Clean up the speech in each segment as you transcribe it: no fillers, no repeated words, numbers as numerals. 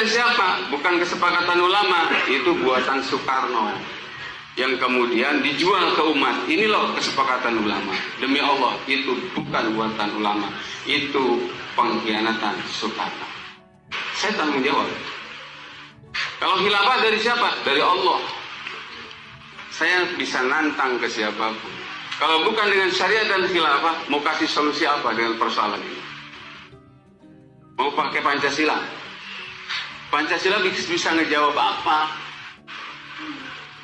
siapa? Bukan kesepakatan ulama, itu buatan Soekarno yang kemudian dijual ke umat. Ini loh kesepakatan ulama. Demi Allah, itu bukan buatan ulama, itu pengkhianatan Soekarno. Saya tanggung jawab. Kalau khilafah dari siapa? Dari Allah. Saya bisa nantang ke siapapun. Kalau bukan dengan syariat dan khilafah, mau kasih solusi apa dengan persoalan ini? Mau pakai Pancasila? Pancasila bisa ngejawab apa?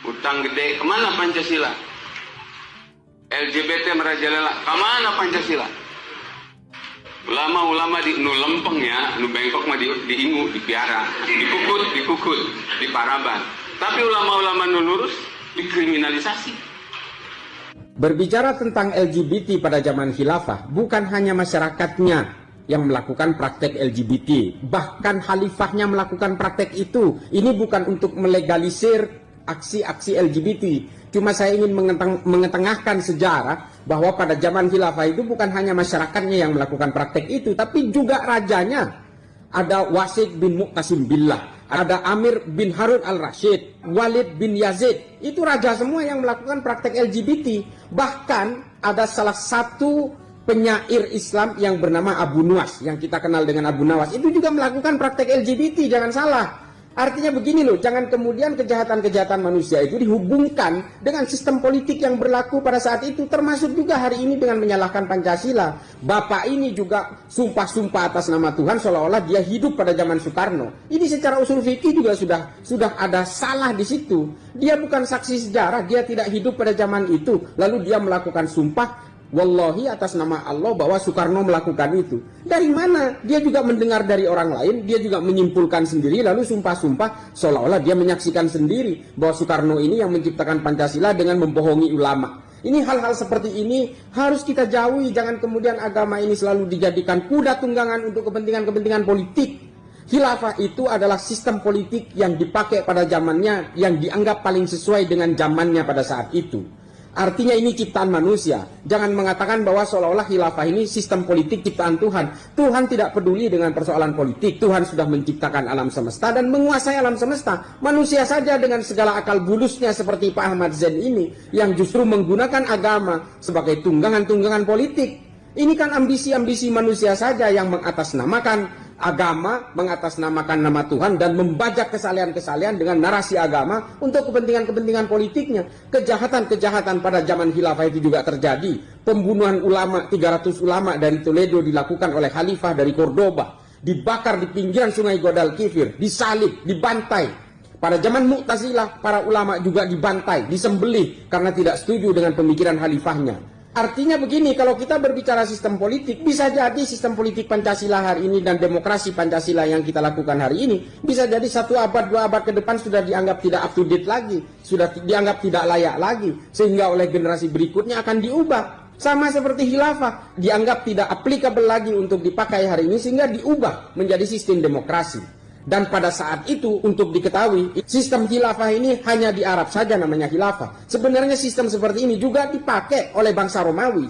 Utang gede, kemana Pancasila? LGBT merajalela, kemana Pancasila? Ulama-ulama di nu lempeng ya, nu bengkok mah diingu, dipiara, dikukut, di paraban. Tapi ulama-ulama nu lurus dikriminalisasi. Berbicara tentang LGBT pada zaman khilafah, bukan hanya masyarakatnya yang melakukan praktek LGBT, bahkan khalifahnya melakukan praktek itu. Ini bukan untuk melegalisir aksi-aksi LGBT. Cuma saya ingin mengetengahkan sejarah bahwa pada zaman khilafah itu bukan hanya masyarakatnya yang melakukan praktek itu, tapi juga rajanya. Ada Wasid bin Muqtasim Billah, ada Amir bin Harun al-Rashid, Walid bin Yazid. Itu raja semua yang melakukan praktek LGBT. Bahkan ada salah satu penyair Islam yang bernama Abu Nuwas, yang kita kenal dengan Abu Nawas, itu juga melakukan praktek LGBT, jangan salah. Artinya begini loh, jangan kemudian kejahatan-kejahatan manusia itu dihubungkan dengan sistem politik yang berlaku pada saat itu, termasuk juga hari ini dengan menyalahkan Pancasila. Bapak ini juga sumpah-sumpah atas nama Tuhan seolah-olah dia hidup pada zaman Soekarno. Ini secara usul fikih juga sudah ada salah di situ. Dia bukan saksi sejarah, dia tidak hidup pada zaman itu, lalu dia melakukan sumpah wallahi atas nama Allah bahwa Soekarno melakukan itu. Dari mana? Dia juga mendengar dari orang lain, dia juga menyimpulkan sendiri, lalu sumpah-sumpah seolah-olah dia menyaksikan sendiri bahwa Soekarno ini yang menciptakan Pancasila dengan membohongi ulama. Ini hal-hal seperti ini harus kita jauhi. Jangan kemudian agama ini selalu dijadikan kuda tunggangan untuk kepentingan-kepentingan politik. Khilafah itu adalah sistem politik yang dipakai pada zamannya, yang dianggap paling sesuai dengan zamannya pada saat itu. Artinya ini ciptaan manusia. Jangan mengatakan bahwa seolah-olah khilafah ini sistem politik ciptaan Tuhan. Tuhan tidak peduli dengan persoalan politik. Tuhan sudah menciptakan alam semesta dan menguasai alam semesta. Manusia saja dengan segala akal bulusnya seperti Pak Ahmad Zain ini yang justru menggunakan agama sebagai tunggangan-tunggangan politik. Ini kan ambisi-ambisi manusia saja yang mengatasnamakan agama, mengatasnamakan nama Tuhan dan membajak kesalahan-kesalahan dengan narasi agama untuk kepentingan-kepentingan politiknya. Kejahatan-kejahatan pada zaman khilafah itu juga terjadi. Pembunuhan ulama, 300 ulama dari Toledo dilakukan oleh khalifah dari Cordoba. Dibakar di pinggiran sungai Guadalquivir, disalib, dibantai. Pada zaman Mu'tazilah, para ulama juga dibantai, disembelih karena tidak setuju dengan pemikiran khalifahnya. Artinya begini, kalau kita berbicara sistem politik, bisa jadi sistem politik Pancasila hari ini dan demokrasi Pancasila yang kita lakukan hari ini, bisa jadi 1 abad, 2 abad ke depan sudah dianggap tidak up to date lagi, sudah dianggap tidak layak lagi, sehingga oleh generasi berikutnya akan diubah. Sama seperti khilafah, dianggap tidak applicable lagi untuk dipakai hari ini, sehingga diubah menjadi sistem demokrasi. Dan pada saat itu untuk diketahui sistem khilafah ini hanya di Arab saja namanya khilafah. Sebenarnya sistem seperti ini juga dipakai oleh bangsa Romawi.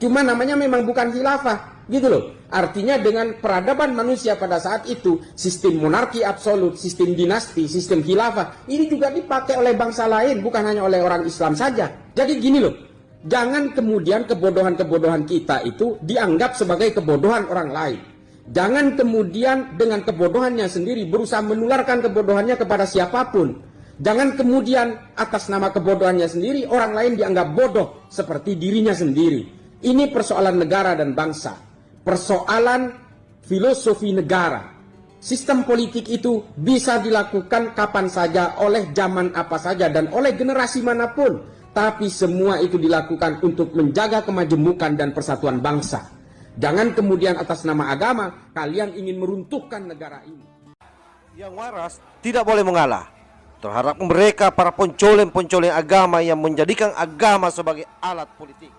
Cuma namanya memang bukan khilafah, gitu loh. Artinya dengan peradaban manusia pada saat itu, sistem monarki absolut, sistem dinasti, sistem khilafah, ini juga dipakai oleh bangsa lain, bukan hanya oleh orang Islam saja. Jadi gini loh, jangan kemudian kebodohan-kebodohan kita itu dianggap sebagai kebodohan orang lain. Jangan kemudian dengan kebodohannya sendiri berusaha menularkan kebodohannya kepada siapapun. Jangan kemudian atas nama kebodohannya sendiri orang lain dianggap bodoh seperti dirinya sendiri. Ini persoalan negara dan bangsa. Persoalan filosofi negara. Sistem politik itu bisa dilakukan kapan saja, oleh zaman apa saja, dan oleh generasi manapun. Tapi semua itu dilakukan untuk menjaga kemajemukan dan persatuan bangsa. Jangan kemudian atas nama agama kalian ingin meruntuhkan negara ini. Yang waras tidak boleh mengalah terhadap mereka para pencoleng-pencoleng agama yang menjadikan agama sebagai alat politik.